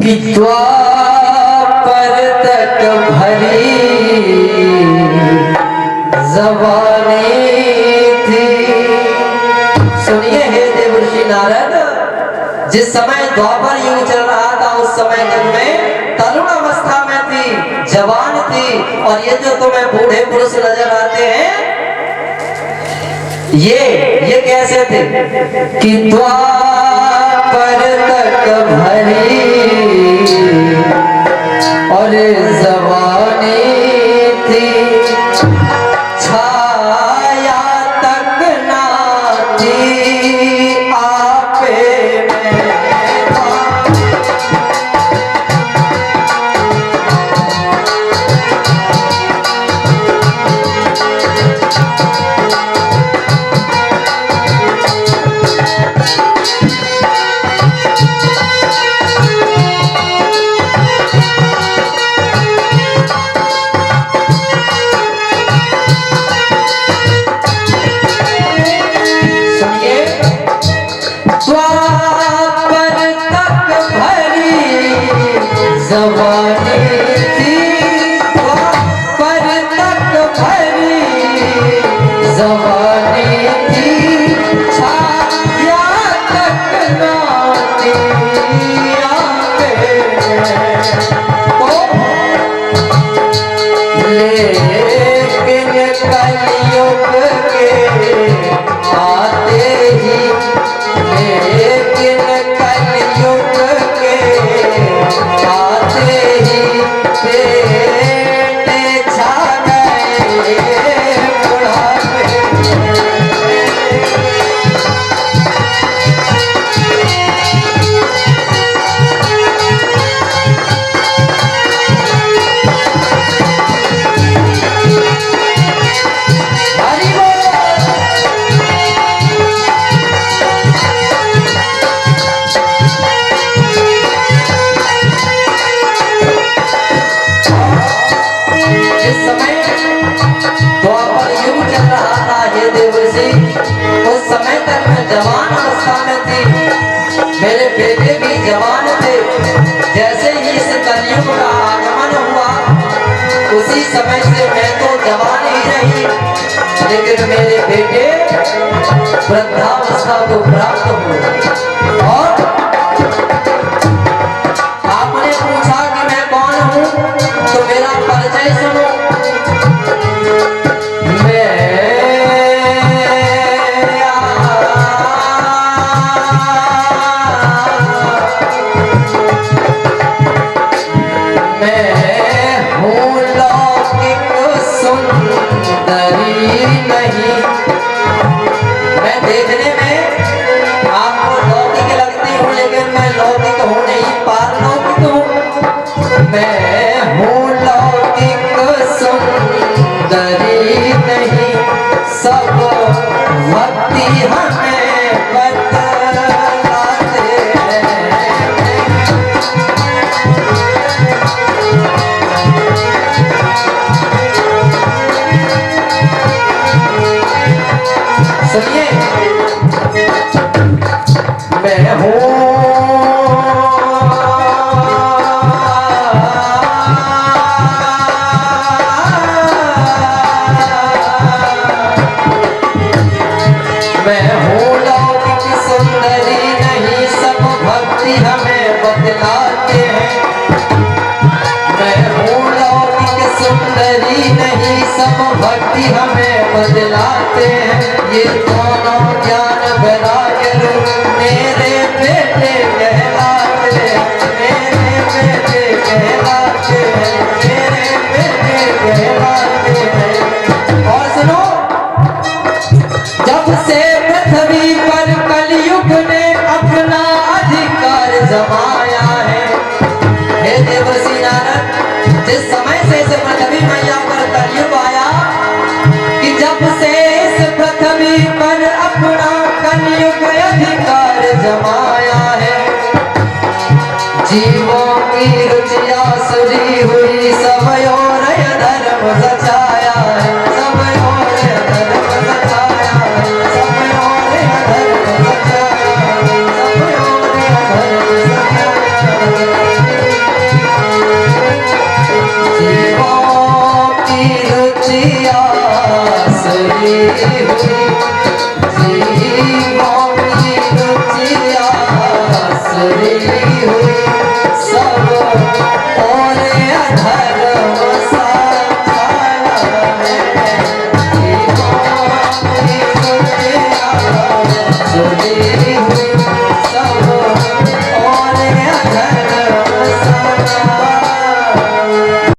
कि द्वापर तक भरी जबानी थी। सुनिए हे देवर्षि नारद, जिस समय द्वापर युग चल रहा था उस समय तक मैं तरुण अवस्था में थी, जवान थी। और ये जो तुम्हें बूढ़े पुरुष नजर आते हैं ये कैसे थे कि द्वापर तक भरी और जवानी थी, छाया तक ना थी आपे में। जवानी थी, द्वापर तक भरी जवानी थी, छाया तक ना थी आपे में। लेकिन कलयुग के आते ही, लेकिन कलयुग के आते ही पेट छा गए बुढ़ापे। हरि बोल। जिस समय द्वापर युग चल रहा था हे देवर्षि, उस समय तक मैं जवान अवस्था में थी, मेरे बेटे भी जवान थे। जैसे ही इस कलयुग का आगमन हुआ उसी समय से मैं तो जवान ही रही, लेकिन मेरे बेटे वृद्धावस्था को प्राप्त हुए। और आपने पूछा कि मैं कौन हूँ, तो मेरा परिचय सुनो। सुनिए, मैं हूँ लौकिक सुंदरी नहीं, सब भक्ति हमें बतलाते हैं। मैं हूँ लौकिक सुंदरी नहीं, सब भक्ति हमें बतलाते हैं। ये दोनों ज्ञान वैराग्य रूप मेरे बेटे कहलाते हैं, मेरे बेटे कहलाते हैं, मेरे बेटे कहलाते हैं। और सुनो, जब से पृथ्वी पर कलयुग ने अपना अधिकार जमाया है, हे देवर्षि नारद, जिस समय से इस पृथ्वी मैया पर कलयुग आया, कि जब से इस पृथ्वी पर अपना कलयुग अधिकार जमाया है, जीवों की रुचियां सुरी हुई, सब ओर धर्म सचाया है, सब ओर धर्म सचाया है, सब ओर धर्म सचाया है, सब ओर धर्म सचाया है। सरी हुई